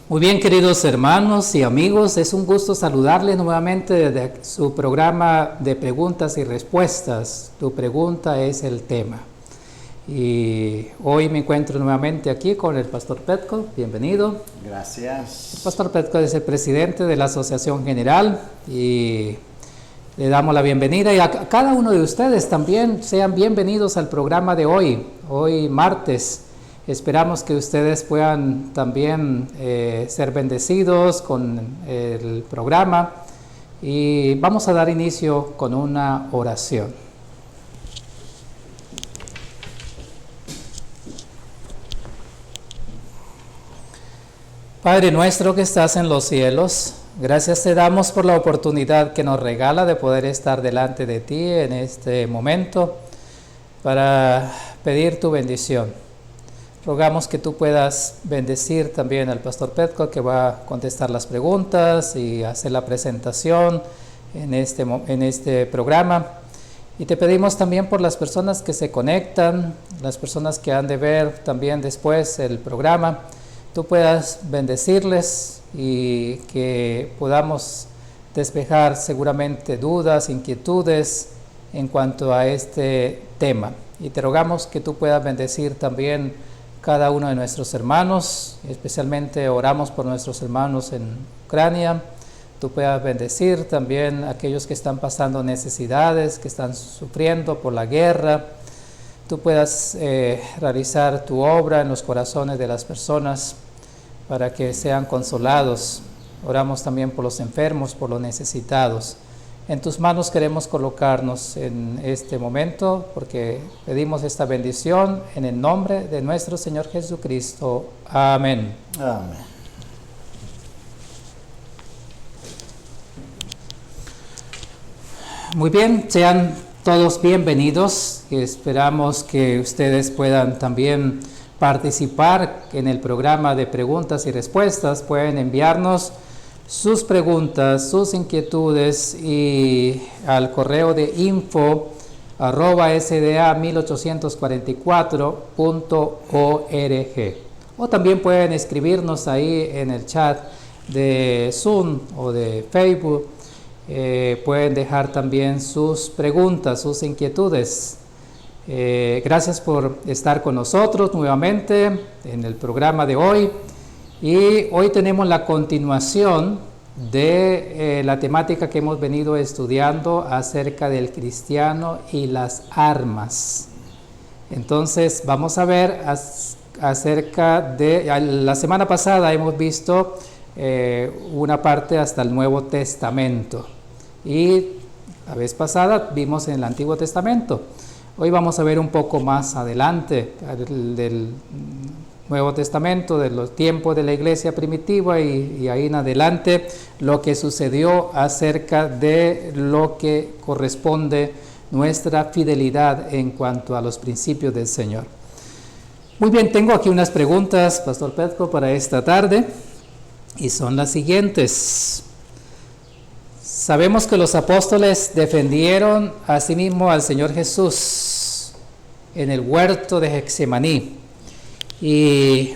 Muy bien, queridos hermanos y amigos, es un gusto saludarles nuevamente desde su programa de preguntas y respuestas. Tu pregunta es el tema. Y hoy me encuentro nuevamente aquí con el Pastor Petko. Bienvenido. Gracias. El Pastor Petko es el presidente de la Asociación General y le damos la bienvenida. Y a cada uno de ustedes también sean bienvenidos al programa de hoy martes. Esperamos que ustedes puedan también ser bendecidos con el programa y vamos a dar inicio con una oración. Padre nuestro que estás en los cielos, gracias te damos por la oportunidad que nos regala de poder estar delante de ti en este momento para pedir tu bendición. Rogamos que tú puedas bendecir también al Pastor Petko, que va a contestar las preguntas y hacer la presentación en este programa. Y te pedimos también por las personas que se conectan, las personas que han de ver también después el programa, tú puedas bendecirles y que podamos despejar seguramente dudas, inquietudes en cuanto a este tema. Y te rogamos que tú puedas bendecir también cada uno de nuestros hermanos, especialmente oramos por nuestros hermanos en Ucrania. Tú puedas bendecir también a aquellos que están pasando necesidades, que están sufriendo por la guerra. Tú puedas realizar tu obra en los corazones de las personas para que sean consolados. Oramos también por los enfermos, por los necesitados. En tus manos queremos colocarnos en este momento porque pedimos esta bendición en el nombre de nuestro Señor Jesucristo. Amén. Amén. Muy bien, sean todos bienvenidos. Esperamos que ustedes puedan también participar en el programa de preguntas y respuestas. Pueden enviarnos sus preguntas, sus inquietudes y al correo de info@sda1844.org o también pueden escribirnos ahí en el chat de Zoom o de Facebook. Pueden dejar también sus preguntas, sus inquietudes. Gracias por estar con nosotros nuevamente en el programa de hoy. Y hoy tenemos la continuación de la temática que hemos venido estudiando acerca del cristiano y las armas. Entonces vamos a ver acerca de, la semana pasada hemos visto una parte hasta el Nuevo Testamento y la vez pasada vimos en el Antiguo Testamento. Hoy vamos a ver un poco más adelante del Nuevo Testamento, de los tiempos de la iglesia primitiva y ahí en adelante lo que sucedió acerca de lo que corresponde nuestra fidelidad en cuanto a los principios del Señor. Muy bien, tengo aquí unas preguntas, Pastor Petko, para esta tarde y son las siguientes. Sabemos que los apóstoles defendieron a sí mismos al Señor Jesús en el huerto de Getsemaní. ¿Y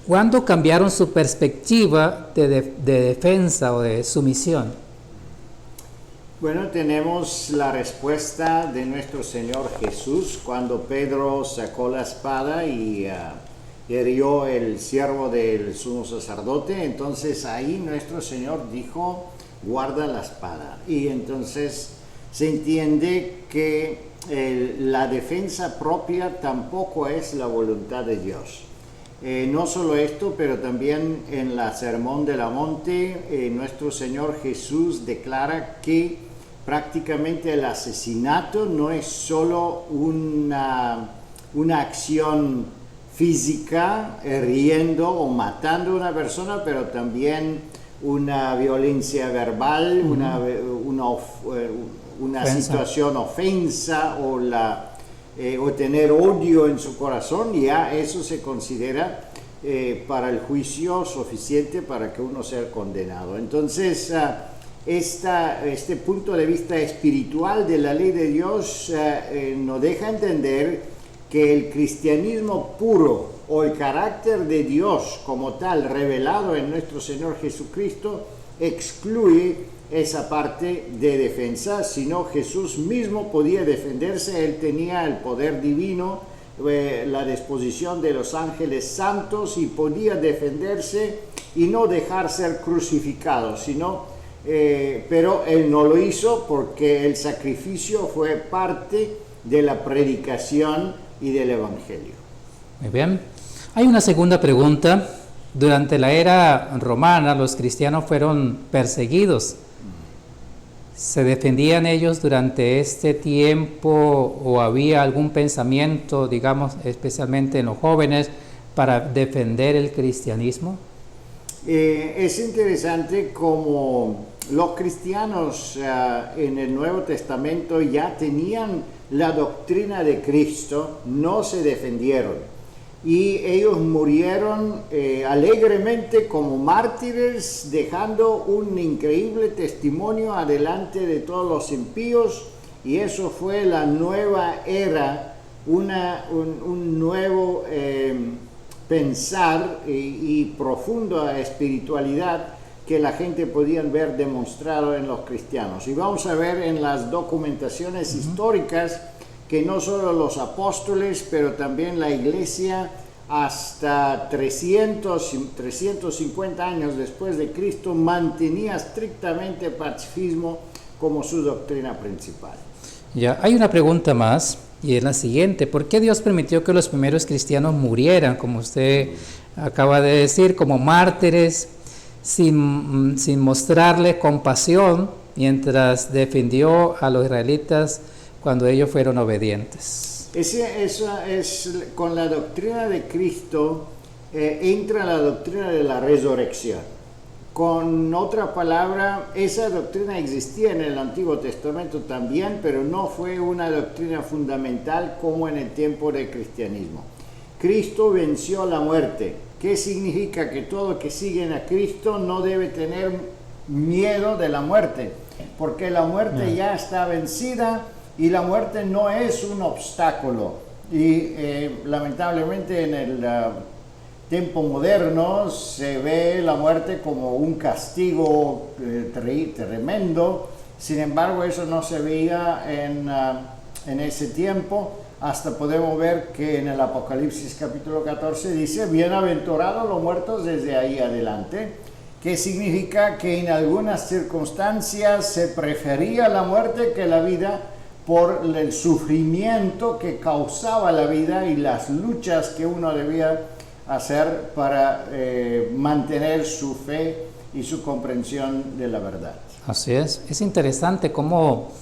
cuándo cambiaron su perspectiva de defensa o de sumisión? Bueno, tenemos la respuesta de nuestro Señor Jesús cuando Pedro sacó la espada y hirió el siervo del sumo sacerdote. Entonces ahí nuestro Señor dijo, guarda la espada. Y entonces se entiende que la defensa propia tampoco es la voluntad de Dios. No solo esto, pero también en la Sermón de la Monte, nuestro Señor Jesús declara que prácticamente el asesinato no es solo una acción física, hiriendo o matando a una persona, pero también una violencia verbal, una situación ofensa o tener odio en su corazón. Ya eso se considera para el juicio suficiente para que uno sea condenado. Entonces este punto de vista espiritual de la ley de Dios nos deja entender que el cristianismo puro o el carácter de Dios como tal revelado en nuestro Señor Jesucristo excluye esa parte de defensa, sino Jesús mismo podía defenderse. Él tenía el poder divino, la disposición de los ángeles santos, y podía defenderse y no dejar ser crucificado, pero él no lo hizo porque el sacrificio fue parte de la predicación y del evangelio. Muy bien. Hay una segunda pregunta. Durante la era romana, los cristianos fueron perseguidos. ¿Se defendían ellos durante este tiempo o había algún pensamiento, digamos, especialmente en los jóvenes, para defender el cristianismo? Es interesante como los cristianos en el Nuevo Testamento ya tenían la doctrina de Cristo, no se defendieron. Y ellos murieron alegremente como mártires, dejando un increíble testimonio adelante de todos los impíos, y eso fue la nueva era, un nuevo pensar y profunda espiritualidad que la gente podía ver demostrado en los cristianos. Y vamos a ver en las documentaciones históricas que no solo los apóstoles, pero también la iglesia, hasta 350 años después de Cristo, mantenía estrictamente el pacifismo como su doctrina principal. Ya, hay una pregunta más, y es la siguiente: ¿por qué Dios permitió que los primeros cristianos murieran, como usted acaba de decir, como mártires, sin mostrarle compasión, mientras defendió a los israelitas cuando ellos fueron obedientes? Esa es con la doctrina de Cristo, entra la doctrina de la resurrección. Con otra palabra, esa doctrina existía en el Antiguo Testamento también, pero no fue una doctrina fundamental como en el tiempo del cristianismo. Cristo venció la muerte. ¿Qué significa? Que todo que siguen a Cristo no debe tener miedo de la muerte, porque la muerte ya está vencida. Y la muerte no es un obstáculo. Y lamentablemente en el tiempo moderno se ve la muerte como un castigo tremendo. Sin embargo, eso no se veía en ese tiempo. Hasta podemos ver que en el Apocalipsis capítulo 14 dice: bienaventurados los muertos desde ahí adelante. Que significa que en algunas circunstancias se prefería la muerte que la vida, por el sufrimiento que causaba la vida y las luchas que uno debía hacer para mantener su fe y su comprensión de la verdad. Así es interesante cómo,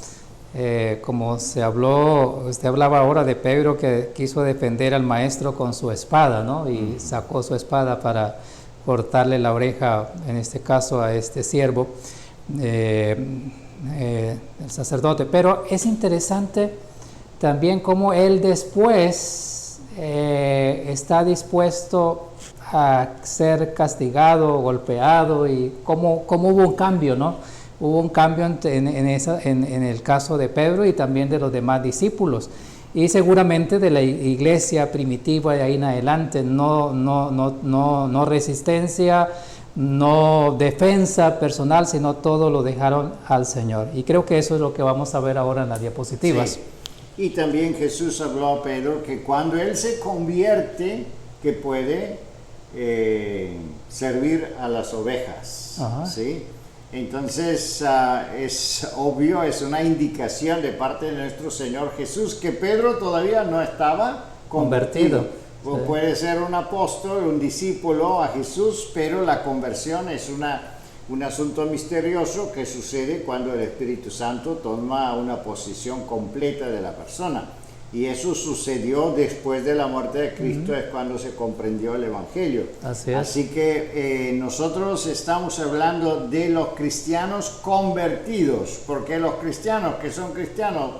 como se habló, usted hablaba ahora de Pedro, que quiso defender al maestro con su espada, ¿no? Y sacó su espada para cortarle la oreja, en este caso a este siervo, el sacerdote. Pero es interesante también cómo él después está dispuesto a ser castigado, golpeado, y cómo hubo un cambio, ¿no? Hubo un cambio en el caso de Pedro y también de los demás discípulos, y seguramente de la iglesia primitiva de ahí en adelante. No resistencia, no defensa personal, sino todo lo dejaron al Señor. Y creo que eso es lo que vamos a ver ahora en las diapositivas. Sí. Y también Jesús habló a Pedro que cuando él se convierte, que puede servir a las ovejas. ¿Sí? Entonces es obvio, es una indicación de parte de nuestro Señor Jesús que Pedro todavía no estaba convertido. Sí. Puede ser un apóstol, un discípulo a Jesús, pero la conversión es un asunto misterioso que sucede cuando el Espíritu Santo toma una posición completa de la persona. Y eso sucedió después de la muerte de Cristo, es cuando se comprendió el Evangelio. Así que nosotros estamos hablando de los cristianos convertidos, porque los cristianos que son cristianos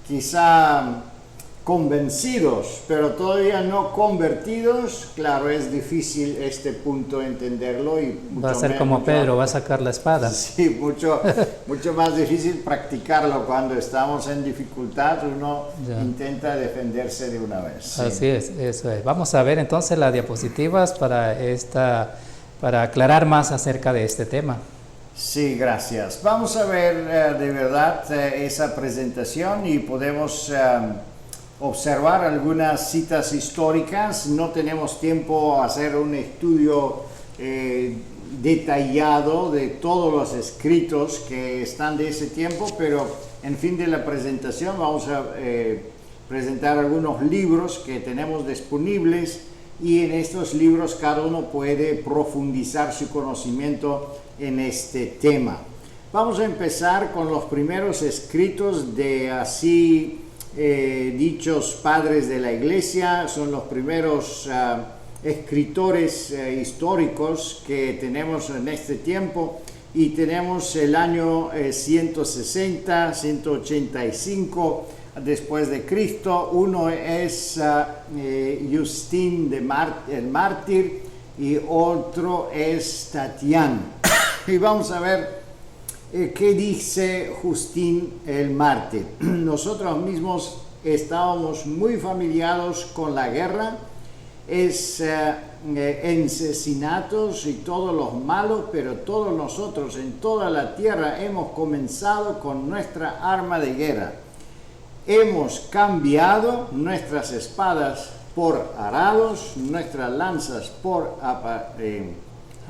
quizá convencidos, pero todavía no convertidos. Claro, es difícil este punto entenderlo y Va a ser como Pedro, va a sacar la espada. Sí, mucho más difícil practicarlo cuando estamos en dificultad. Uno intenta defenderse de una vez. Sí. Así es, eso es. Vamos a ver entonces las diapositivas para aclarar más acerca de este tema. Sí, gracias. Vamos a ver de verdad esa presentación y podemos observar algunas citas históricas. No tenemos tiempo a hacer un estudio detallado de todos los escritos que están de ese tiempo, pero en fin de la presentación vamos a presentar algunos libros que tenemos disponibles, y en estos libros cada uno puede profundizar su conocimiento en este tema. Vamos a empezar con los primeros escritos de así dichos padres de la iglesia. Son los primeros escritores históricos que tenemos en este tiempo, y tenemos el año 160, 185 después de Cristo. Uno es Justin el mártir y otro es Tatian. Y vamos a ver qué dice Justin el mártir. Nosotros mismos estábamos muy familiares con la guerra, asesinatos y todo lo malo, pero todos nosotros en toda la tierra hemos comenzado con nuestra arma de guerra. Hemos cambiado nuestras espadas por arados, nuestras lanzas por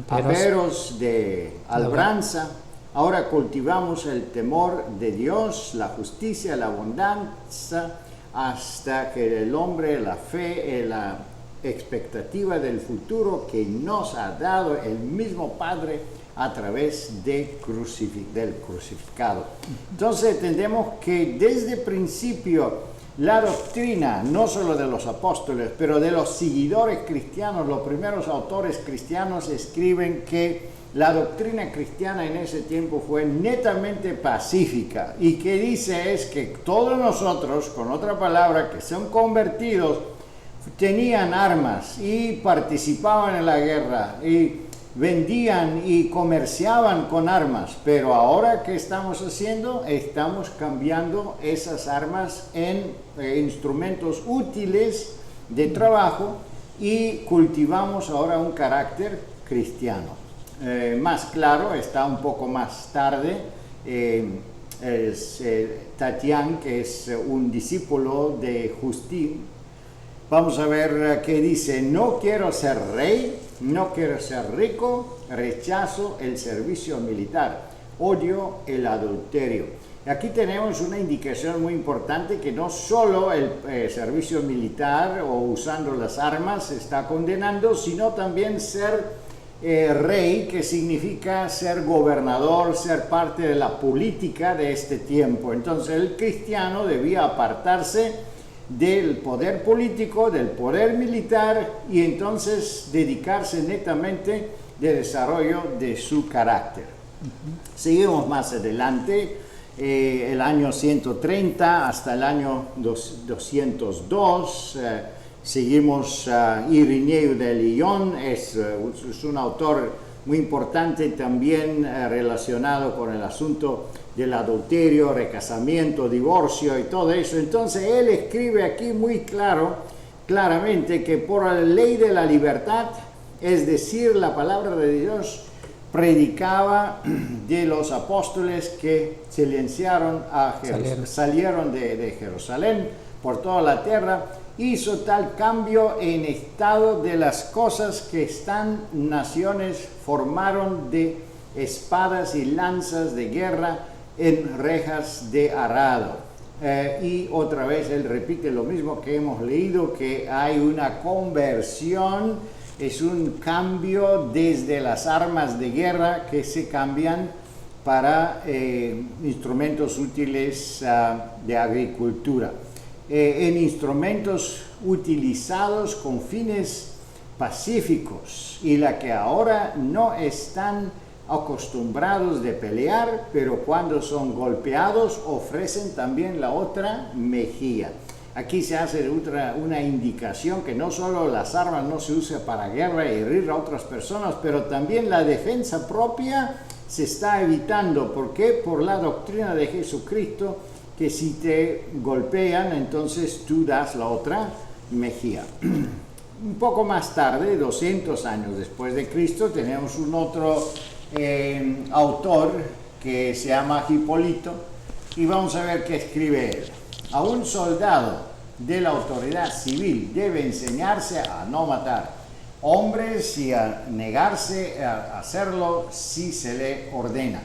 aperos de albranza. Ahora cultivamos el temor de Dios, la justicia, la abundancia, hasta que el hombre, la fe, la expectativa del futuro que nos ha dado el mismo Padre a través del crucificado. Entonces entendemos que desde el principio la doctrina, no solo de los apóstoles, pero de los seguidores cristianos, los primeros autores cristianos escriben que la doctrina cristiana en ese tiempo fue netamente pacífica, y que dice es que todos nosotros, con otra palabra, que son convertidos, tenían armas y participaban en la guerra y vendían y comerciaban con armas, pero ahora ¿qué estamos haciendo? Estamos cambiando esas armas en instrumentos útiles de trabajo, y cultivamos ahora un carácter cristiano. Más claro está un poco más tarde, Tatian, que es un discípulo de Justin. Vamos a ver qué dice: no quiero ser rey, no quiero ser rico, rechazo el servicio militar, odio el adulterio. Aquí tenemos una indicación muy importante, que no solo el servicio militar o usando las armas se está condenando, sino también ser rey, que significa ser gobernador, ser parte de la política de este tiempo. Entonces el cristiano debía apartarse del poder político, del poder militar, y entonces dedicarse netamente al desarrollo de su carácter. Seguimos más adelante, el año 130 hasta el año 202, seguimos Irineo de Lyon, es un autor muy importante también relacionado con el asunto del adulterio, recasamiento, divorcio y todo eso. Entonces él escribe aquí muy claramente que por la ley de la libertad, es decir, la palabra de Dios, predicaba de los apóstoles que salieron de Jerusalén por toda la tierra, hizo tal cambio en estado de las cosas que están naciones formaron de espadas y lanzas de guerra en rejas de arado. Y otra vez él repite lo mismo que hemos leído, que hay una conversión, es un cambio desde las armas de guerra que se cambian para instrumentos útiles de agricultura. En instrumentos utilizados con fines pacíficos, y la que ahora no están acostumbrados de pelear, pero cuando son golpeados ofrecen también la otra mejilla. aquí se hace una indicación que no solo las armas no se usan para guerra y herir a otras personas, pero también la defensa propia se está evitando. ¿Por qué? Por la doctrina de Jesucristo, que si te golpean, entonces tú das la otra mejilla. Un poco más tarde, 200 años después de Cristo, tenemos un otro autor que se llama Hipólito, y vamos a ver qué escribe él. A un soldado de la autoridad civil debe enseñarse a no matar hombres y a negarse a hacerlo si se le ordena,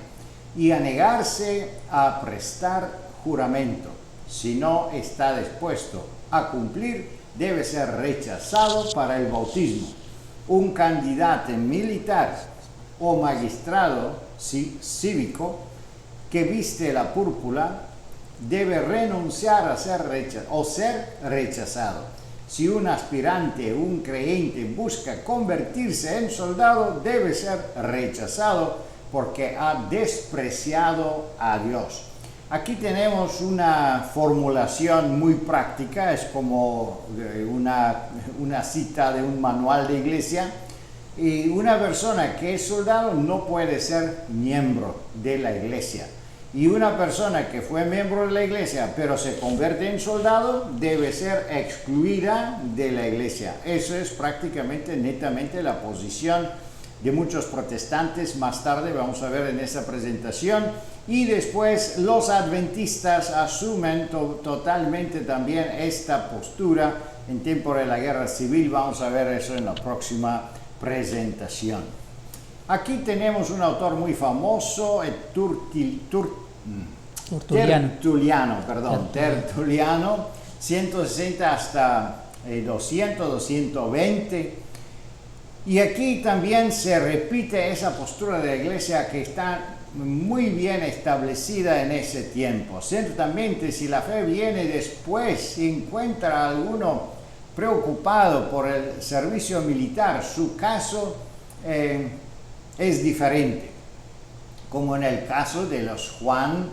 y a negarse a prestar juramento. Si no está dispuesto a cumplir, debe ser rechazado para el bautismo. Un candidato militar o magistrado cívico que viste la púrpura debe renunciar a ser rechazado. Si un aspirante, un creyente busca convertirse en soldado, debe ser rechazado porque ha despreciado a Dios. Aquí tenemos una formulación muy práctica, es como una cita de un manual de iglesia. Y una persona que es soldado no puede ser miembro de la iglesia. Y una persona que fue miembro de la iglesia pero se convierte en soldado debe ser excluida de la iglesia. Eso es prácticamente netamente la posición de muchos protestantes. Más tarde vamos a ver en esta presentación. Y después los adventistas asumen totalmente también esta postura en tiempo de la guerra civil. Vamos a ver eso en la próxima presentación. Aquí tenemos un autor muy famoso, Tertuliano, 160 hasta 220. Y aquí también se repite esa postura de la iglesia que está muy bien establecida en ese tiempo. Ciertamente, si la fe viene después y encuentra a alguno preocupado por el servicio militar, su caso es diferente, como en el caso de los Juan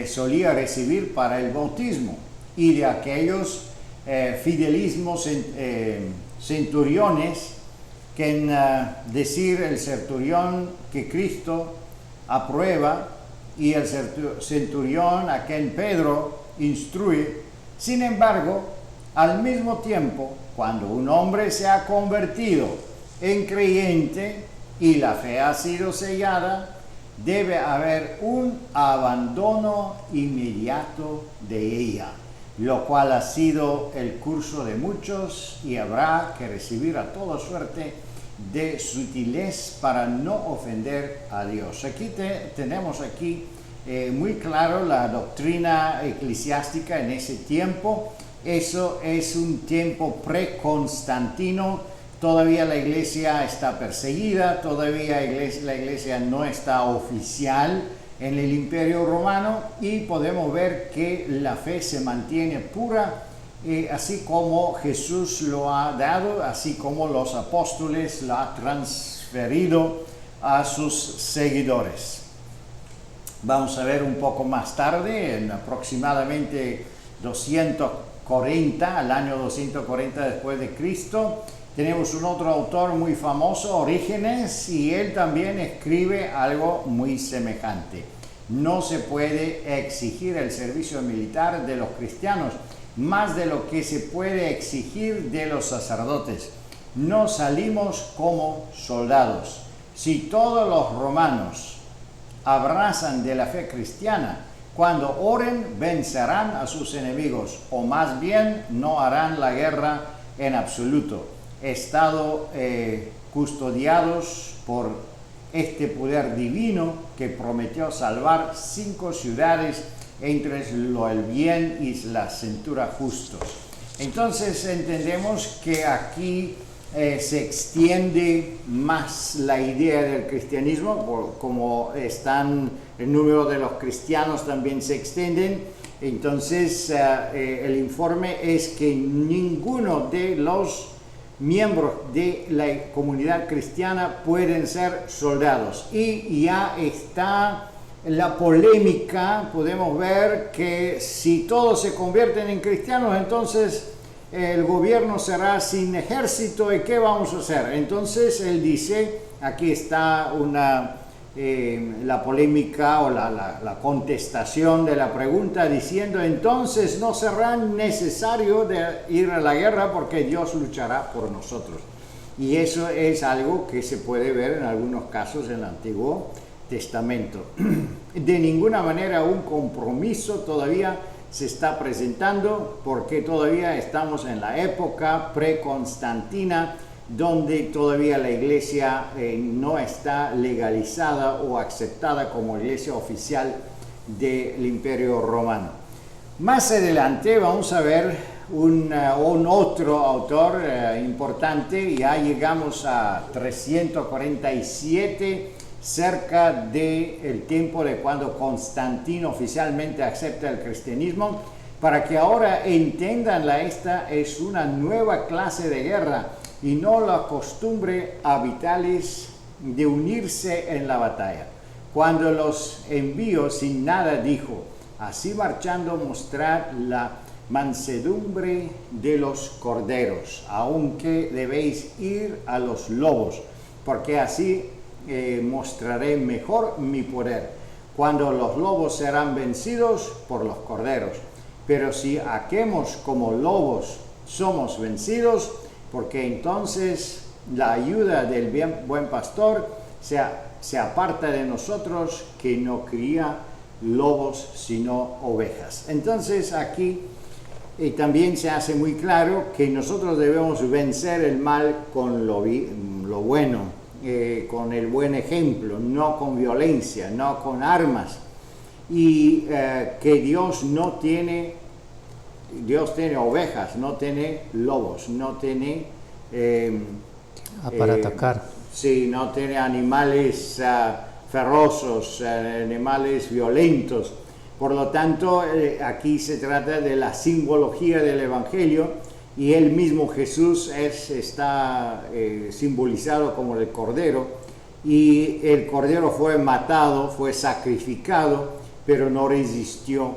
solía recibir para el bautismo, y de aquellos fidelismos centuriones que en decir el centurión que Cristo aprueba y el centurión a quien Pedro instruye. Sin embargo, al mismo tiempo, cuando un hombre se ha convertido en creyente y la fe ha sido sellada, debe haber un abandono inmediato de ella, lo cual ha sido el curso de muchos, y habrá que recibir a toda suerte de sutilez para no ofender a Dios. Aquí tenemos aquí muy claro la doctrina eclesiástica en ese tiempo. Eso es un tiempo pre-Constantino. Todavía la iglesia está perseguida, todavía la iglesia no está oficial en el Imperio Romano, y podemos ver que la fe se mantiene pura, así como Jesús lo ha dado, así como los apóstoles lo han transferido a sus seguidores. Vamos a ver un poco más tarde, en aproximadamente 240, al año 240 después de Cristo, tenemos un otro autor muy famoso, Orígenes, y él también escribe algo muy semejante. No se puede exigir el servicio militar de los cristianos más de lo que se puede exigir de los sacerdotes. No salimos como soldados. Si todos los romanos abrazan de la fe cristiana, cuando oren vencerán a sus enemigos, o más bien no harán la guerra en absoluto. Estado custodiados por este poder divino que prometió salvar 5 ciudades entre el bien y la cintura justos. Entonces entendemos que aquí se extiende más la idea del cristianismo, como están el número de los cristianos también se extienden. Entonces el informe es que ninguno de los miembros de la comunidad cristiana pueden ser soldados, y ya está la polémica, podemos ver que si todos se convierten en cristianos, entonces el gobierno será sin ejército, ¿y qué vamos a hacer? Entonces él dice, aquí está la polémica o la contestación de la pregunta, diciendo, entonces no será necesario de ir a la guerra porque Dios luchará por nosotros. Y eso es algo que se puede ver en algunos casos en el Antiguo Testamento. De ninguna manera un compromiso todavía se está presentando, porque todavía estamos en la época pre-constantina, donde todavía la iglesia no está legalizada o aceptada como iglesia oficial del Imperio Romano. Más adelante vamos a ver un otro autor importante. Ya llegamos a 347, cerca del tiempo de cuando Constantino oficialmente acepta el cristianismo, para que ahora entiendan esta es una nueva clase de guerra y no la costumbre habituales de unirse en la batalla. Cuando los envió sin nada, dijo, así marchando mostrad la mansedumbre de los corderos, aunque debéis ir a los lobos, porque así mostraré mejor mi poder, cuando los lobos serán vencidos por los corderos. Pero si aquemos como lobos somos vencidos, porque entonces la ayuda del buen pastor se aparta de nosotros, que no cría lobos sino ovejas. Entonces aquí también se hace muy claro que nosotros debemos vencer el mal con lo bueno, con el buen ejemplo, no con violencia, no con armas, y que Dios tiene ovejas, no tiene lobos, no tiene para atacar. Sí, no tiene animales feroces, animales violentos. Por lo tanto, aquí se trata de la simbología del Evangelio, y el mismo Jesús está simbolizado como el Cordero, y el Cordero fue matado, fue sacrificado, pero no resistió,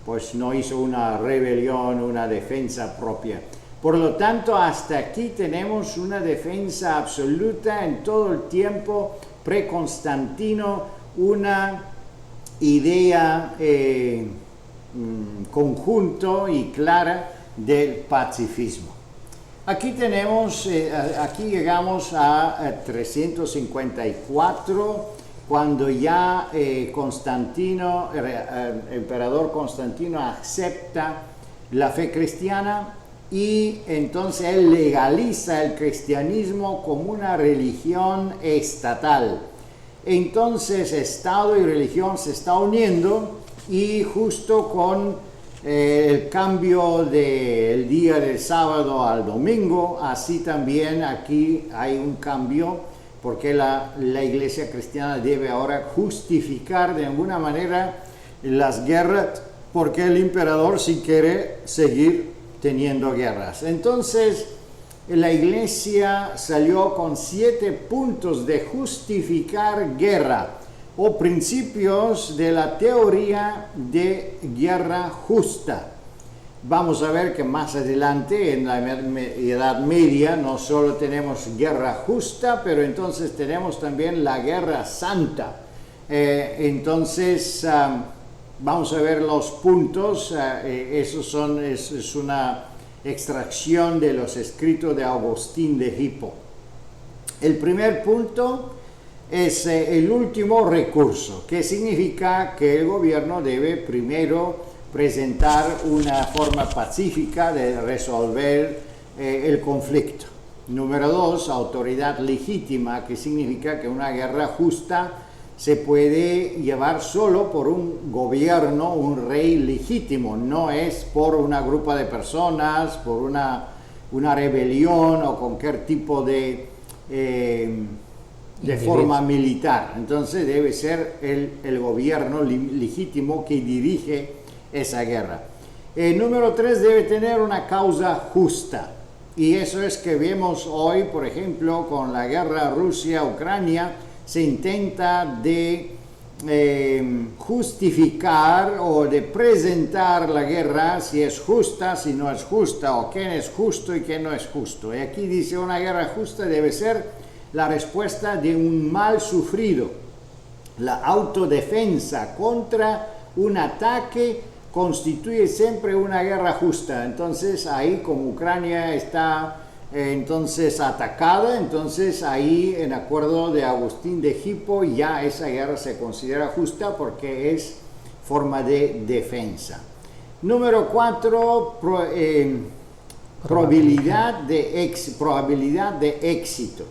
pues no hizo una rebelión, una defensa propia. Por lo tanto, hasta aquí tenemos una defensa absoluta en todo el tiempo pre-Constantino, una idea conjunto y clara del pacifismo. Aquí llegamos a 354, cuando ya Constantino, emperador Constantino, acepta la fe cristiana, y entonces él legaliza el cristianismo como una religión estatal. Entonces Estado y religión se están uniendo, y justo con el cambio del día del sábado al domingo, así también aquí hay un cambio, porque la iglesia cristiana debe ahora justificar de alguna manera las guerras, porque el emperador sí quiere seguir teniendo guerras. Entonces la iglesia salió con 7 puntos de justificar guerra, o principios de la teoría de guerra justa. Vamos a ver que más adelante, en la Edad Media, no solo tenemos guerra justa, pero entonces tenemos también la guerra santa. Entonces vamos a ver los puntos. Es una extracción de los escritos de Agustín de Hippo. El primer punto es el último recurso, que significa que el gobierno debe primero presentar una forma pacífica de resolver el conflicto. Número 2, autoridad legítima, que significa que una guerra justa se puede llevar solo por un gobierno, un rey legítimo, no es por una grupo de personas, por una rebelión o cualquier tipo de forma militar. Entonces debe ser el gobierno legítimo que dirige esa guerra. Número 3, debe tener una causa justa, y eso es que vemos hoy, por ejemplo, con la guerra Rusia-Ucrania. se intenta de justificar o de presentar la guerra, si es justa, si no es justa, o quién es justo y quién no es justo. Y aquí dice, una guerra justa debe ser la respuesta de un mal sufrido. La autodefensa contra un ataque constituye siempre una guerra justa. Entonces ahí, como Ucrania está entonces atacada, entonces ahí, en acuerdo de Agustín de Hippo, ya esa guerra se considera justa porque es forma de defensa. Número 4, probabilidad de éxito.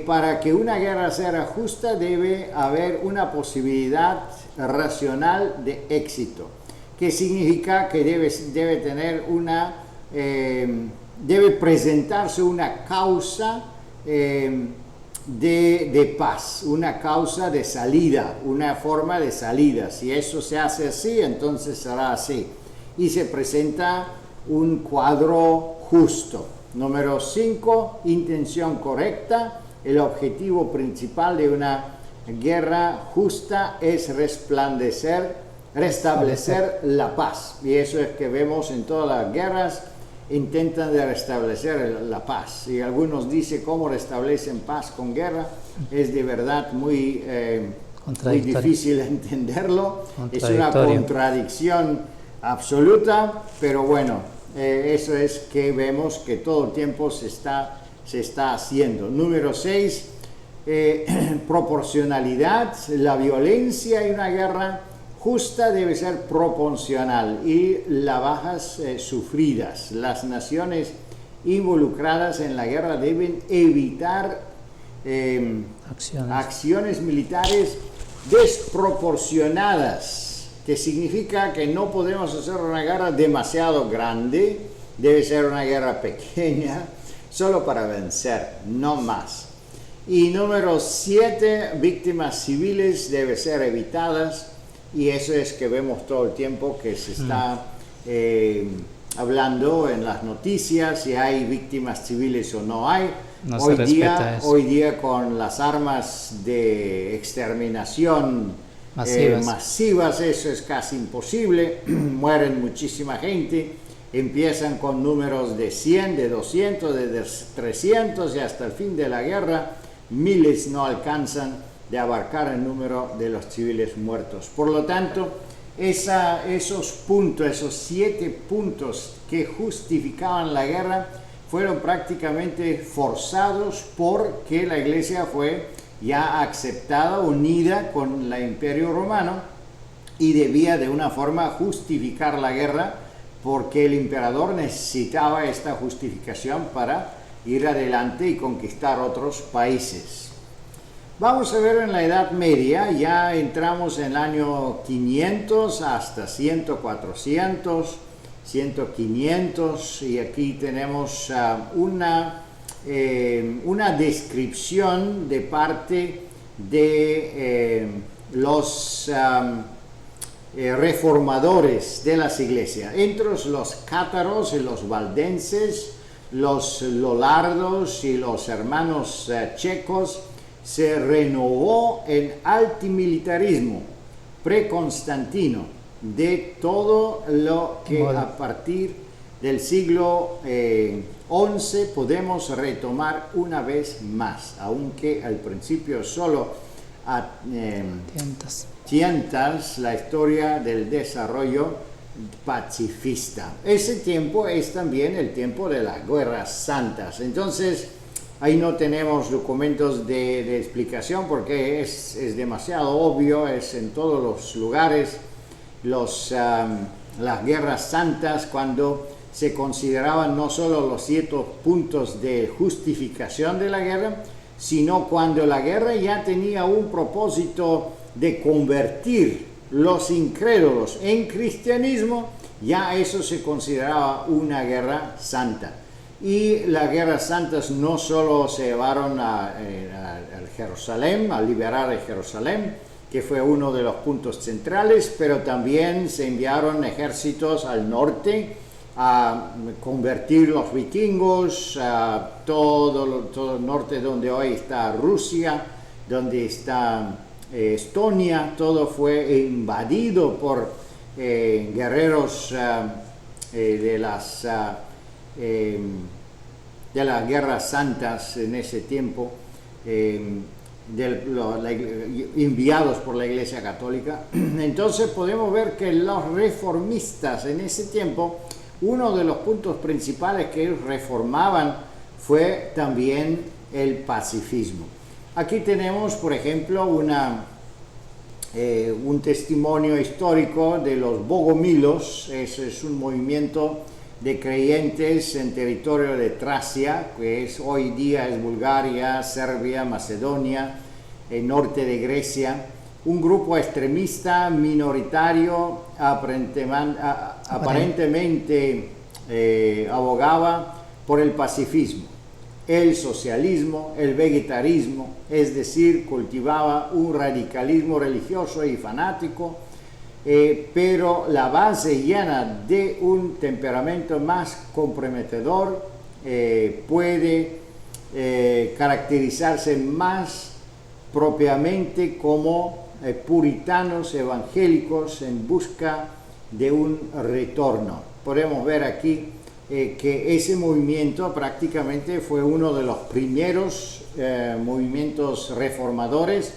Para que una guerra sea justa debe haber una posibilidad racional de éxito, que significa que debe tener debe presentarse una causa de paz, una causa de salida, una forma de salida. Si eso se hace así, entonces será así. Y se presenta un cuadro justo. Número 5, intención correcta. El objetivo principal de una guerra justa es restablecer la paz. Y eso es que vemos en todas las guerras, intentan de restablecer la paz. Y algunos dicen cómo restablecen paz con guerra. Es de verdad muy difícil entenderlo. Es una contradicción absoluta, pero bueno, eso es que vemos que todo el tiempo se está haciendo. Número 6, proporcionalidad. La violencia en una guerra justa debe ser proporcional y las bajas sufridas. Las naciones involucradas en la guerra deben evitar acciones militares desproporcionadas, que significa que no podemos hacer una guerra demasiado grande, debe ser una guerra pequeña, solo para vencer, no más. Y número 7, víctimas civiles deben ser evitadas. Y eso es que vemos todo el tiempo que se está hablando en las noticias, si hay víctimas civiles o no hay. No Hoy día con las armas de exterminación masivas, eso es casi imposible. Mueren muchísima gente. Empiezan con números de 100, de 200, de 300 y hasta el fin de la guerra miles no alcanzan de abarcar el número de los civiles muertos. Por lo tanto, esos 7 puntos que justificaban la guerra fueron prácticamente forzados porque la iglesia fue ya aceptada, unida con el Imperio Romano, y debía de una forma justificar la guerra porque el emperador necesitaba esta justificación para ir adelante y conquistar otros países. Vamos a ver en la Edad Media, ya entramos en el año 500 hasta 100, 400, 500, y aquí tenemos una descripción de parte de los reformadores de las iglesias, entre los cátaros y los valdenses, los lollardos y los hermanos checos. Se renovó el antimilitarismo pre-Constantino de todo lo que a partir del siglo XI podemos retomar una vez más, aunque al principio solo tientas la historia del desarrollo pacifista. Ese tiempo es también el tiempo de las guerras santas. Entonces, ahí no tenemos documentos de explicación porque es demasiado obvio, es en todos los lugares las guerras santas, cuando se consideraban no solo los 7 puntos de justificación de la guerra, sino cuando la guerra ya tenía un propósito de convertir los incrédulos en cristianismo, ya eso se consideraba una guerra santa. Y las guerras santas no solo se llevaron a Jerusalén, a liberar a Jerusalén, que fue uno de los puntos centrales, pero también se enviaron ejércitos al norte a convertir los vikingos, a todo el norte donde hoy está Rusia, donde está Estonia, todo fue invadido por guerreros de las guerras santas en ese tiempo, enviados por la Iglesia Católica. Entonces podemos ver que los reformistas en ese tiempo, uno de los puntos principales que ellos reformaban fue también el pacifismo. Aquí tenemos, por ejemplo, un testimonio histórico de los bogomilos. Es un movimiento de creyentes en territorio de Tracia, que hoy día es Bulgaria, Serbia, Macedonia, el norte de Grecia. Un grupo extremista minoritario aparentemente abogaba por el pacifismo, el socialismo, el vegetarismo, es decir, cultivaba un radicalismo religioso y fanático, pero la base llena de un temperamento más comprometedor puede caracterizarse más propiamente como puritanos evangélicos en busca de un retorno. Podemos ver aquí que ese movimiento prácticamente fue uno de los primeros movimientos reformadores.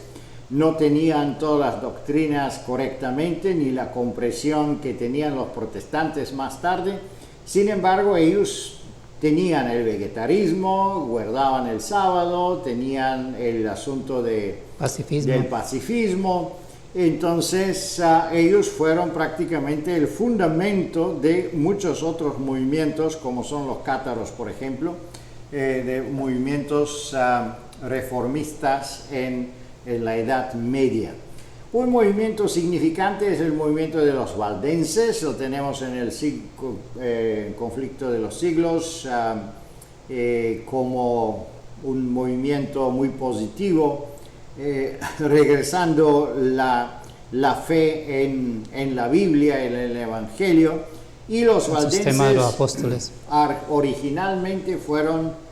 No tenían todas las doctrinas correctamente ni la comprensión que tenían los protestantes más tarde. Sin embargo, ellos tenían el vegetarismo, guardaban el sábado, tenían el asunto del pacifismo. Entonces ellos fueron prácticamente el fundamento de muchos otros movimientos, como son los cátaros, por ejemplo, de movimientos reformistas en la Edad Media. Un movimiento significante es el movimiento de los valdenses. Lo tenemos en el conflicto de los siglos como un movimiento muy positivo, regresando la fe en la Biblia, en el Evangelio. Y los valdenses originalmente fueron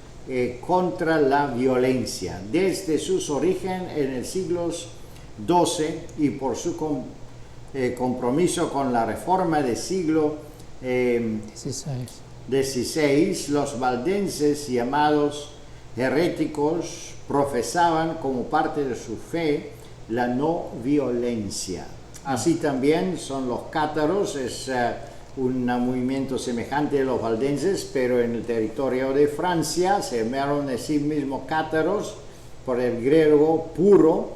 contra la violencia desde sus orígenes en el siglo XII, y por su compromiso con la reforma del siglo XVI, los valdenses, llamados heréticos, profesaban como parte de su fe la no violencia. Así también son los cátaros. Es un movimiento semejante a los valdenses, pero en el territorio de Francia. Se llamaron a sí mismos cátaros por el griego puro,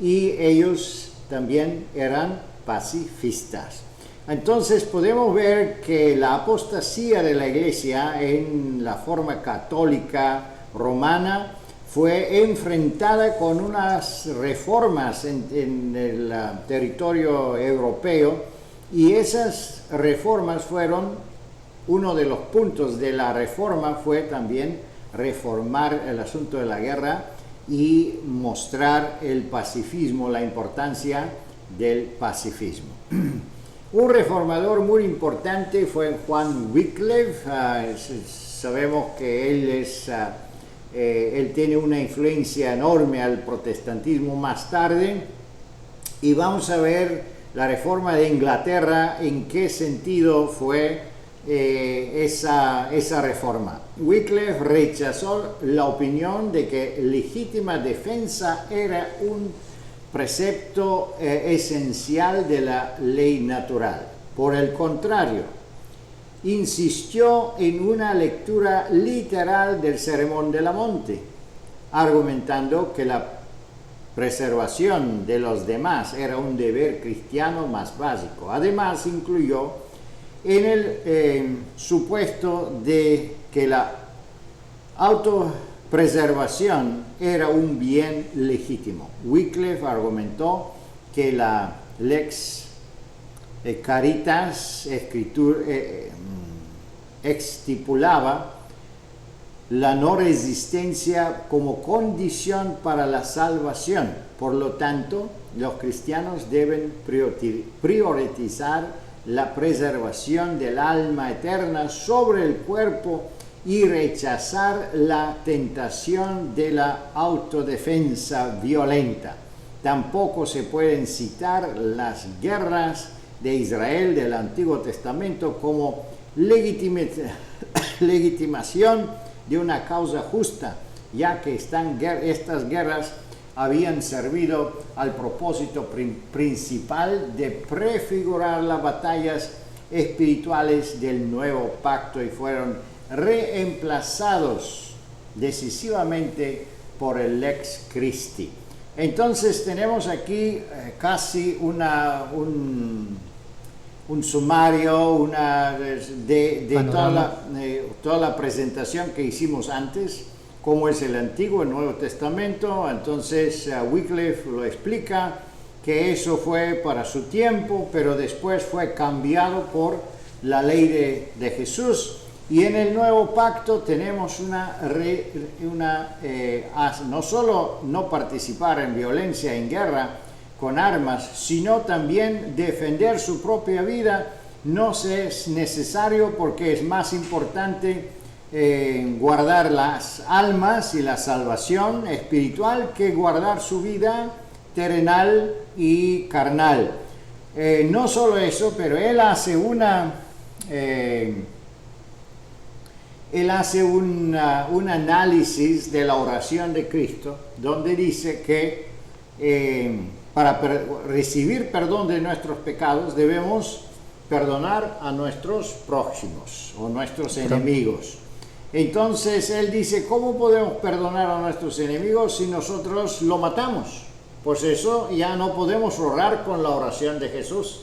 y ellos también eran pacifistas. Entonces podemos ver que la apostasía de la Iglesia en la forma católica romana fue enfrentada con unas reformas en el territorio europeo, y esas reformas fueron, uno de los puntos de la reforma fue también reformar el asunto de la guerra y mostrar el pacifismo, la importancia del pacifismo. Un reformador muy importante fue Juan Wycliffe. Sabemos que él tiene una influencia enorme al protestantismo más tarde, y vamos a ver la reforma de Inglaterra, en qué sentido fue esa reforma. Wycliffe rechazó la opinión de que legítima defensa era un precepto esencial de la ley natural. Por el contrario, insistió en una lectura literal del Sermón del Monte, argumentando que la preservación de los demás era un deber cristiano más básico. Además, incluyó en el supuesto de que la autopreservación era un bien legítimo. Wycliffe argumentó que la lex caritas estipulaba la no resistencia como condición para la salvación. Por lo tanto, los cristianos deben priorizar la preservación del alma eterna sobre el cuerpo y rechazar la tentación de la autodefensa violenta. Tampoco se pueden citar las guerras de Israel del Antiguo Testamento como legitimación de una causa justa, ya que estas guerras habían servido al propósito principal de prefigurar las batallas espirituales del nuevo pacto y fueron reemplazados decisivamente por el Lex Christi. Entonces tenemos aquí casi un sumario de toda la presentación que hicimos antes, cómo es el Antiguo y el Nuevo Testamento. Entonces Wycliffe lo explica, que eso fue para su tiempo, pero después fue cambiado por la ley de Jesús. Y en el Nuevo Pacto tenemos no solo no participar en violencia, en guerra con armas, sino también defender su propia vida. No es necesario, porque es más importante guardar las almas y la salvación espiritual que guardar su vida terrenal y carnal. No solo eso, pero él hace un análisis de la oración de Cristo, donde dice que para recibir perdón de nuestros pecados debemos perdonar a nuestros prójimos o nuestros enemigos. Entonces él dice, ¿cómo podemos perdonar a nuestros enemigos si nosotros lo matamos? Pues eso ya no podemos orar con la oración de Jesús.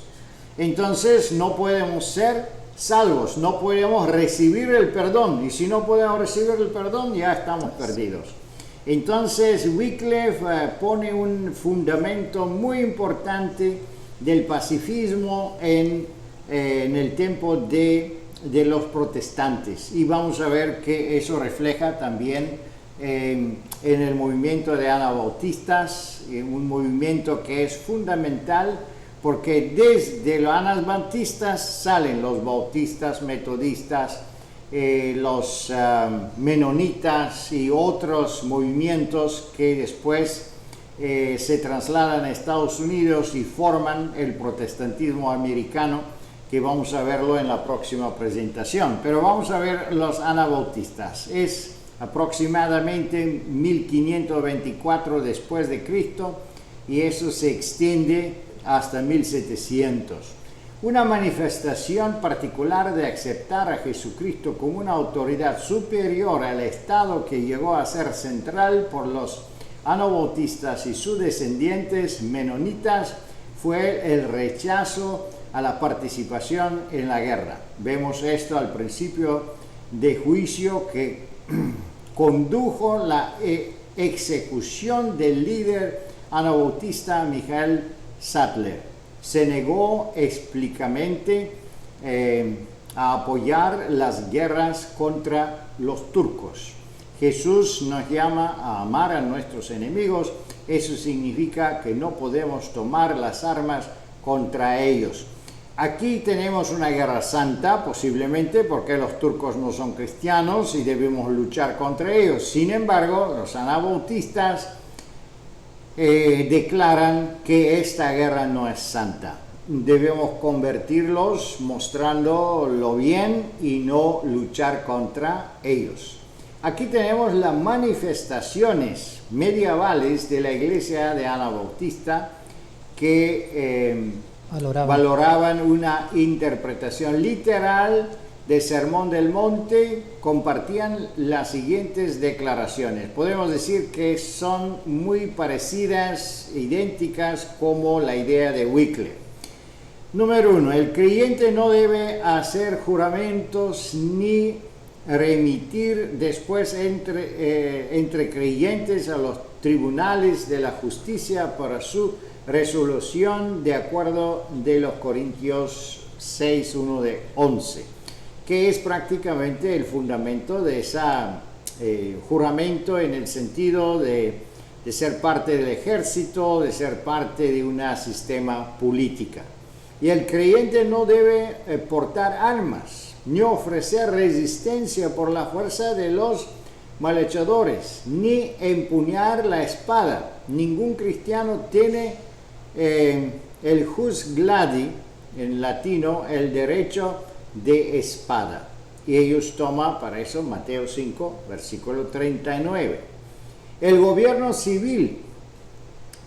Entonces no podemos ser salvos, no podemos recibir el perdón, y si no podemos recibir el perdón ya estamos perdidos. Entonces Wycliffe pone un fundamento muy importante del pacifismo en el tiempo de los protestantes, y vamos a ver que eso refleja también en el movimiento de anabautistas, un movimiento que es fundamental, porque desde los anabautistas salen los bautistas, metodistas, los menonitas y otros movimientos que después se trasladan a Estados Unidos y forman el protestantismo americano, que vamos a verlo en la próxima presentación. Pero vamos a ver los anabautistas. Es aproximadamente 1524 después de Cristo, y eso se extiende hasta 1700. Una manifestación particular de aceptar a Jesucristo como una autoridad superior al Estado, que llegó a ser central por los anabautistas y sus descendientes menonitas, fue el rechazo a la participación en la guerra. Vemos esto al principio de juicio que condujo la ejecución del líder anabautista Michael Sattler. Se negó explícitamente a apoyar las guerras contra los turcos. Jesús nos llama a amar a nuestros enemigos. Eso significa que no podemos tomar las armas contra ellos. Aquí tenemos una guerra santa, posiblemente, porque los turcos no son cristianos y debemos luchar contra ellos. Sin embargo, los anabautistas declaran que esta guerra no es santa. Debemos convertirlos mostrando lo bien y no luchar contra ellos. Aquí tenemos las manifestaciones medievales de la iglesia de Anabautista, que valoraban una interpretación literal del Sermón del Monte. Compartían las siguientes declaraciones. Podemos decir que son muy parecidas, idénticas, como la idea de Wycliffe. Número 1. El creyente no debe hacer juramentos ni remitir después entre creyentes a los tribunales de la justicia para su resolución, de acuerdo de los Corintios 6, 1 de 11, que es prácticamente el fundamento de ese juramento, en el sentido de ser parte del ejército, de ser parte de un sistema política. Y el creyente no debe portar armas, ni ofrecer resistencia por la fuerza de los malhechadores, ni empuñar la espada. Ningún cristiano tiene el jus gladi, en latino, el derecho de espada. Y ellos toman para eso Mateo 5, versículo 39. El gobierno civil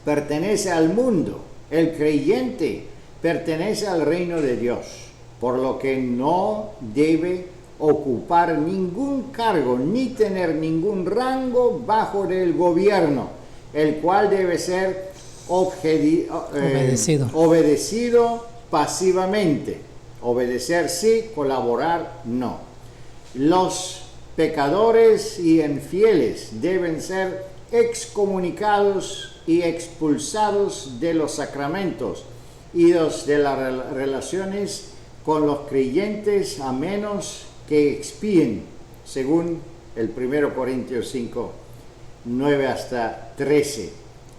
pertenece al mundo, el creyente pertenece al reino de Dios, por lo que no debe ocupar ningún cargo ni tener ningún rango bajo del gobierno, el cual debe ser obedecido pasivamente. Obedecer sí, colaborar no. Los pecadores y infieles deben ser excomunicados y expulsados de los sacramentos y de las relaciones con los creyentes, a menos que expíen, según el 1 Corintios 5, 9 hasta 13.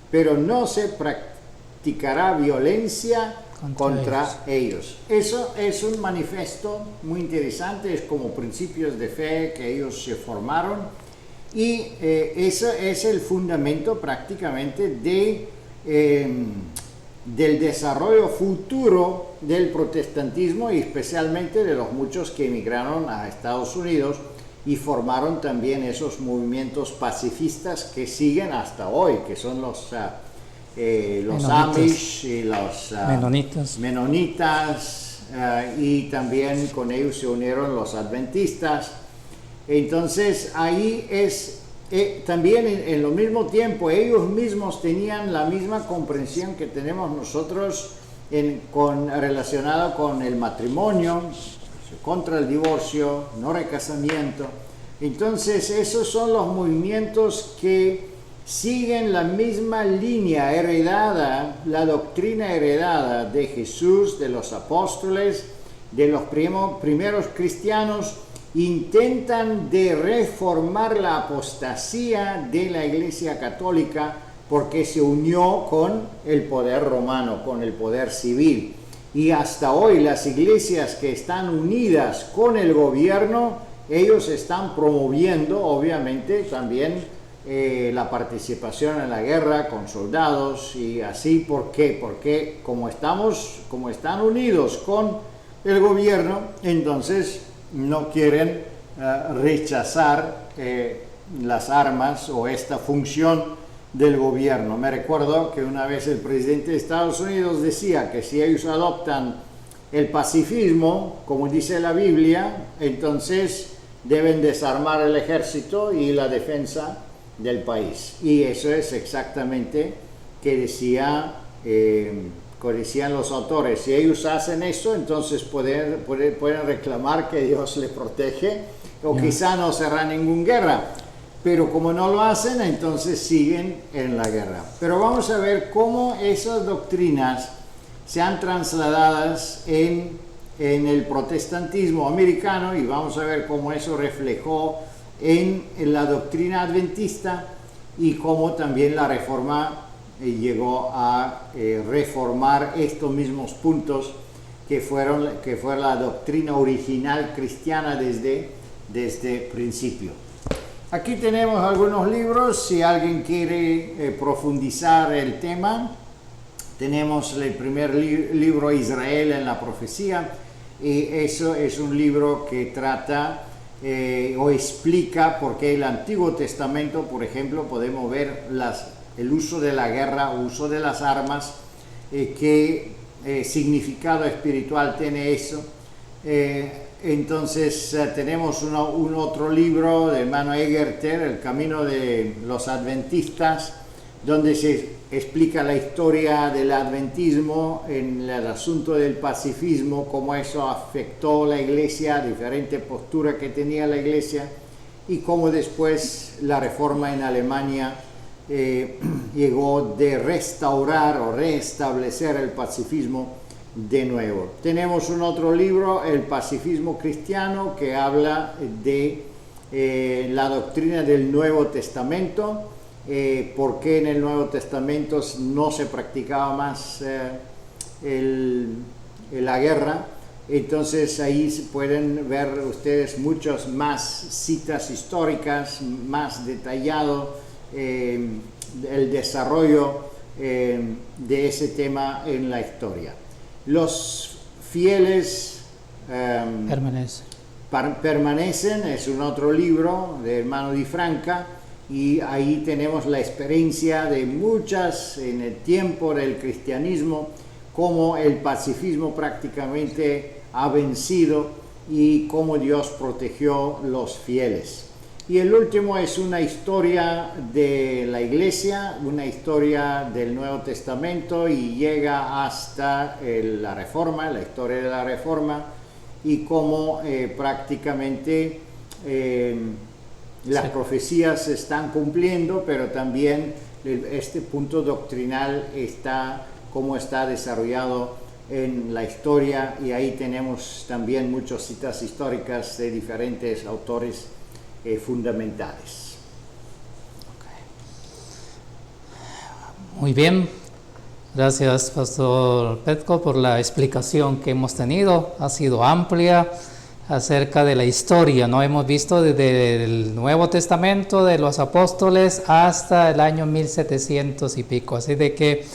Pero no se practicará violencia contra ellos. Eso es un manifiesto muy interesante, es como principios de fe que ellos se formaron, y eso es el fundamento prácticamente del desarrollo futuro del protestantismo, y especialmente de los muchos que emigraron a Estados Unidos y formaron también esos movimientos pacifistas que siguen hasta hoy, que son los Amish y los menonitas, y también con ellos se unieron los adventistas. Entonces ahí es también en lo mismo tiempo ellos mismos tenían la misma comprensión que tenemos nosotros relacionado con el matrimonio, contra el divorcio, no recasamiento. Entonces esos son los movimientos que siguen la misma línea heredada, la doctrina heredada de Jesús, de los apóstoles, de los primeros cristianos. Intentan de reformar la apostasía de la Iglesia Católica porque se unió con el poder romano, con el poder civil. Y hasta hoy las iglesias que están unidas con el gobierno, ellos están promoviendo obviamente también la participación en la guerra con soldados y así. ¿Por qué? Porque como están unidos con el gobierno, entonces no quieren rechazar las armas o esta función del gobierno. Me recuerdo que una vez el presidente de Estados Unidos decía que si ellos adoptan el pacifismo, como dice la Biblia, entonces deben desarmar el ejército y la defensa del país. Y eso es exactamente que decían los autores. Si ellos hacen eso, entonces pueden reclamar que Dios les protege, o quizá no será ninguna guerra. Pero como no lo hacen, entonces siguen en la guerra. Pero vamos a ver cómo esas doctrinas se han trasladadas en el protestantismo americano, y vamos a ver cómo eso reflejó en la doctrina adventista y cómo también la reforma llegó a reformar estos mismos puntos que fue la doctrina original cristiana desde principio. Aquí tenemos algunos libros, si alguien quiere profundizar el tema. Tenemos el primer libro, Israel en la profecía, y eso es un libro que trata o explica por qué el Antiguo Testamento, por ejemplo, podemos ver el uso de la guerra, uso de las armas, qué significado espiritual tiene eso. Entonces tenemos un otro libro de hermano Egerter, El Camino de los Adventistas, donde se explica la historia del adventismo en el asunto del pacifismo, cómo eso afectó la iglesia, diferente postura que tenía la iglesia, y cómo después la reforma en Alemania llegó de restaurar o restablecer el pacifismo de nuevo. Tenemos un otro libro, El Pacifismo Cristiano, que habla de la doctrina del Nuevo Testamento, por qué en el Nuevo Testamento no se practicaba más la guerra. Entonces ahí pueden ver ustedes muchas más citas históricas, más detallado el desarrollo de ese tema en la historia. Los fieles permanecen, es un otro libro de hermano Di Franca, y ahí tenemos la experiencia de muchas en el tiempo del cristianismo, cómo el pacifismo prácticamente ha vencido y cómo Dios protegió los fieles. Y el último es una historia de la iglesia, una historia del Nuevo Testamento, y llega hasta la Reforma, la historia de la Reforma, y cómo prácticamente las profecías se están cumpliendo, pero también este punto doctrinal cómo está desarrollado en la historia, y ahí tenemos también muchas citas históricas de diferentes autores fundamentales. Muy bien, gracias Pastor Petko por la explicación que hemos tenido. Ha sido amplia acerca de la historia, ¿no? Hemos visto desde el Nuevo Testamento de los apóstoles hasta el año 1700 y pico, así de que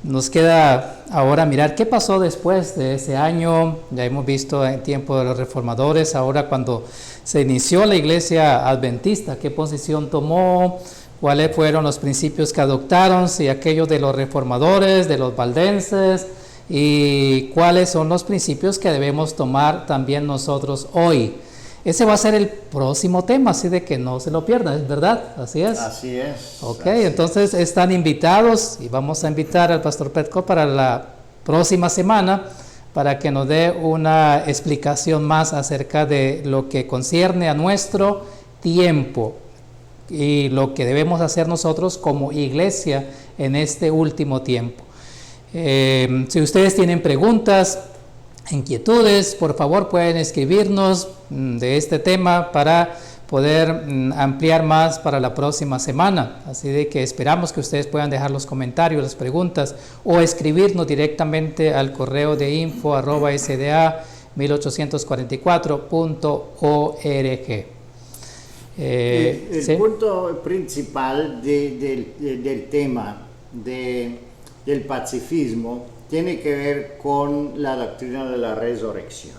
nos queda ahora mirar qué pasó después de ese año. Ya hemos visto en tiempo de los reformadores, ahora cuando se inició la iglesia adventista, qué posición tomó, cuáles fueron los principios que adoptaron, si aquellos de los reformadores, de los valdenses, y cuáles son los principios que debemos tomar también nosotros hoy. Ese va a ser el próximo tema, así de que no se lo pierdan, ¿es verdad? Así es. Así es. Ok, así entonces están invitados, y vamos a invitar al Pastor Petko para la próxima semana para que nos dé una explicación más acerca de lo que concierne a nuestro tiempo y lo que debemos hacer nosotros como iglesia en este último tiempo. Si ustedes tienen preguntas, inquietudes, por favor pueden escribirnos de este tema para poder ampliar más para la próxima semana. Así de que esperamos que ustedes puedan dejar los comentarios, las preguntas, o escribirnos directamente al correo de info@sda1844.org. El ¿sí? punto principal del tema del pacifismo tiene que ver con la doctrina de la resurrección.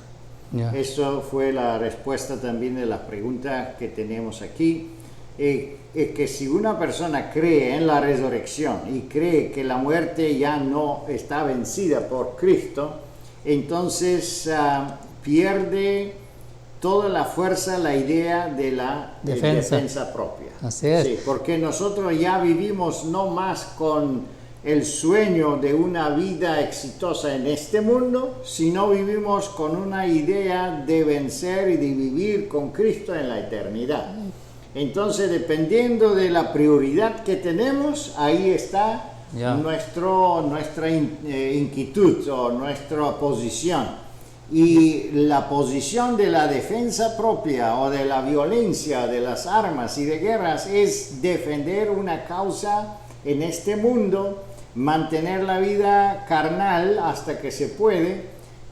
Yeah. Eso fue la respuesta también de la pregunta que tenemos aquí. Que si una persona cree en la resurrección y cree que la muerte ya no está vencida por Cristo, entonces pierde toda la fuerza la idea de la defensa propia. Así es. Sí, porque nosotros ya vivimos no más con el sueño de una vida exitosa en este mundo, sino vivimos con una idea de vencer y de vivir con Cristo en la eternidad. Entonces, dependiendo de la prioridad que tenemos, ahí está nuestra inquietud o nuestra posición. Y la posición de la defensa propia o de la violencia, de las armas y de guerras, es defender una causa en este mundo, mantener la vida carnal hasta que se puede,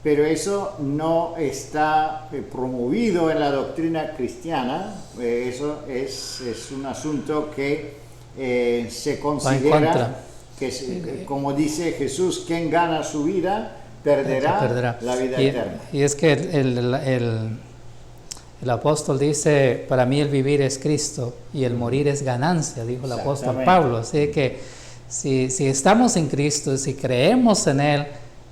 pero eso no está promovido en la doctrina cristiana. Eso es un asunto que se considera que, como dice Jesús, quien gana su vida perderá la vida eterna. Y es que el apóstol dice, para mí el vivir es Cristo y el morir es ganancia, dijo el apóstol Pablo. Así que si estamos en Cristo, si creemos en Él,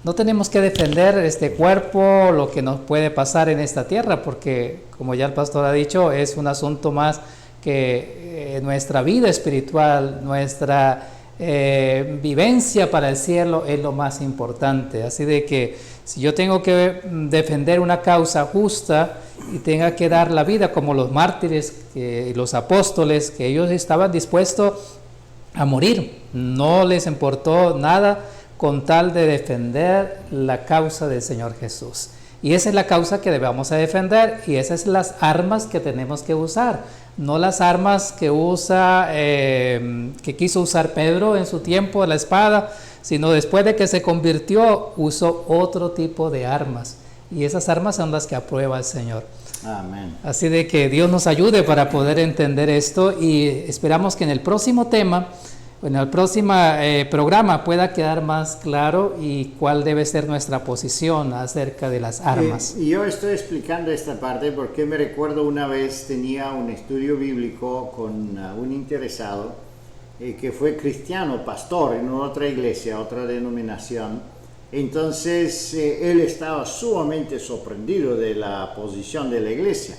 no tenemos que defender este cuerpo, lo que nos puede pasar en esta tierra, porque como ya el pastor ha dicho, es un asunto más que nuestra vida espiritual, nuestra vivencia para el cielo es lo más importante. Así de que si yo tengo que defender una causa justa y tenga que dar la vida como los mártires y los apóstoles, que ellos estaban dispuestos a morir, no les importó nada con tal de defender la causa del Señor Jesús. Y esa es la causa que debemos defender, y esas son las armas que tenemos que usar, no las armas que quiso usar Pedro en su tiempo, la espada, sino después de que se convirtió, usó otro tipo de armas, y esas armas son las que aprueba el Señor. Amén. Así de que Dios nos ayude para poder entender esto, y esperamos que en el próximo tema, en el próximo programa pueda quedar más claro y cuál debe ser nuestra posición acerca de las armas. Yo estoy explicando esta parte porque me recuerdo una vez tenía un estudio bíblico con un interesado que fue cristiano, pastor en otra iglesia, otra denominación. Entonces él estaba sumamente sorprendido de la posición de la iglesia.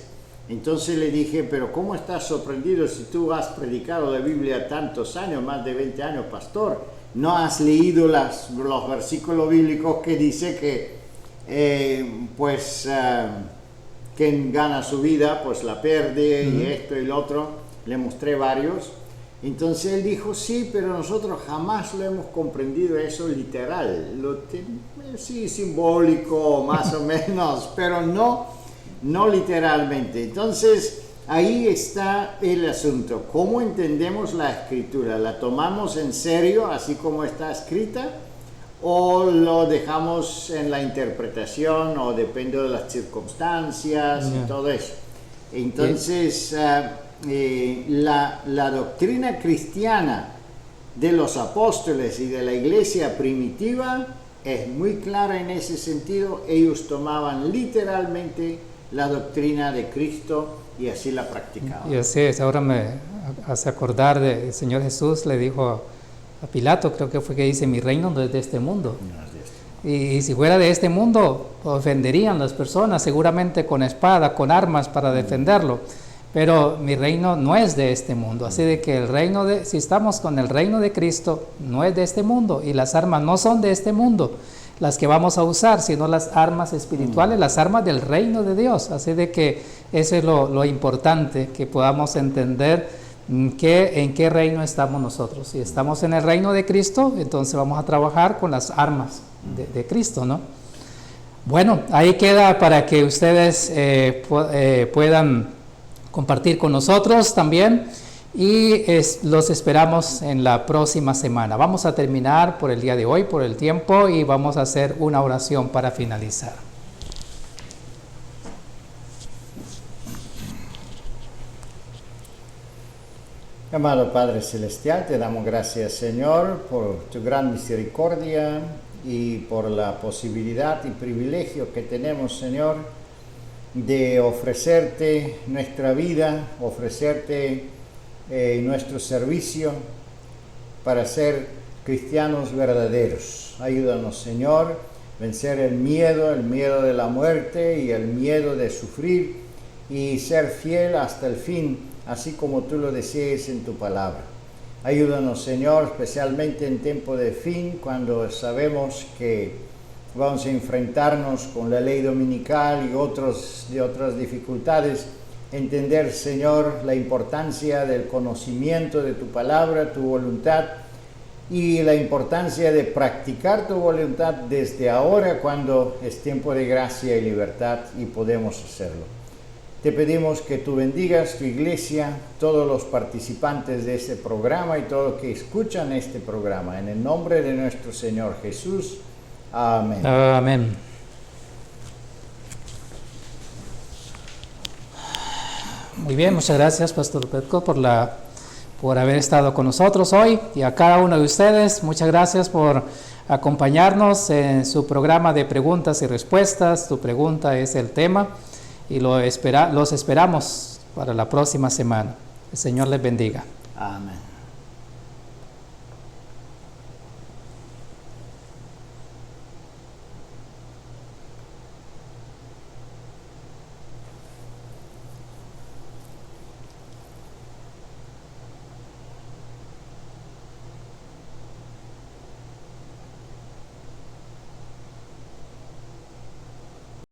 Entonces le dije, pero ¿cómo estás sorprendido si tú has predicado la Biblia tantos años, más de 20 años, pastor? ¿No has leído los versículos bíblicos que dice que quien gana su vida, pues la pierde, y esto y lo otro? Le mostré varios. Entonces él dijo, sí, pero nosotros jamás lo hemos comprendido eso literal. Sí, simbólico, más o menos, pero no literalmente. Entonces ahí está el asunto. ¿Cómo entendemos la escritura? ¿La tomamos en serio así como está escrita? ¿O lo dejamos en la interpretación? ¿O depende de las circunstancias y todo eso? Entonces la doctrina cristiana de los apóstoles y de la iglesia primitiva es muy clara en ese sentido. Ellos tomaban literalmente la doctrina de Cristo y así la practicaban. Y así es, ahora me hace acordar del Señor Jesús, le dijo a Pilato, creo que fue que dice, mi reino no es de este mundo. No es de este mundo. Y si fuera de este mundo, ofenderían las personas, seguramente con espada, con armas para defenderlo. Pero mi reino no es de este mundo, así de que si estamos con el reino de Cristo, no es de este mundo, y las armas no son de este mundo las que vamos a usar, sino las armas espirituales, las armas del reino de Dios. Así de que eso es lo importante, que podamos entender en qué reino estamos nosotros. Si estamos en el reino de Cristo, entonces vamos a trabajar con las armas de Cristo, ¿no? Bueno, ahí queda para que ustedes puedan compartir con nosotros también, y los esperamos en la próxima semana. Vamos a terminar por el día de hoy, por el tiempo, y vamos a hacer una oración para finalizar. Amado Padre Celestial, te damos gracias, Señor, por tu gran misericordia y por la posibilidad y privilegio que tenemos, Señor, de ofrecerte nuestra vida, ofrecerte nuestro servicio para ser cristianos verdaderos. Ayúdanos, Señor, vencer el miedo de la muerte y el miedo de sufrir, y ser fiel hasta el fin, así como tú lo desees en tu palabra. Ayúdanos, Señor, especialmente en tiempo de fin, cuando sabemos que vamos a enfrentarnos con la ley dominical y otras dificultades. Entender, Señor, la importancia del conocimiento de tu palabra, tu voluntad, y la importancia de practicar tu voluntad desde ahora, cuando es tiempo de gracia y libertad y podemos hacerlo. Te pedimos que tú bendigas tu iglesia, todos los participantes de este programa y todos los que escuchan este programa. En el nombre de nuestro Señor Jesús. Amén. Amén. Muy bien, muchas gracias, Pastor Petco, por haber estado con nosotros hoy, y a cada uno de ustedes, muchas gracias por acompañarnos en su programa de preguntas y respuestas. Tu pregunta es el tema, y los esperamos para la próxima semana. El Señor les bendiga. Amén.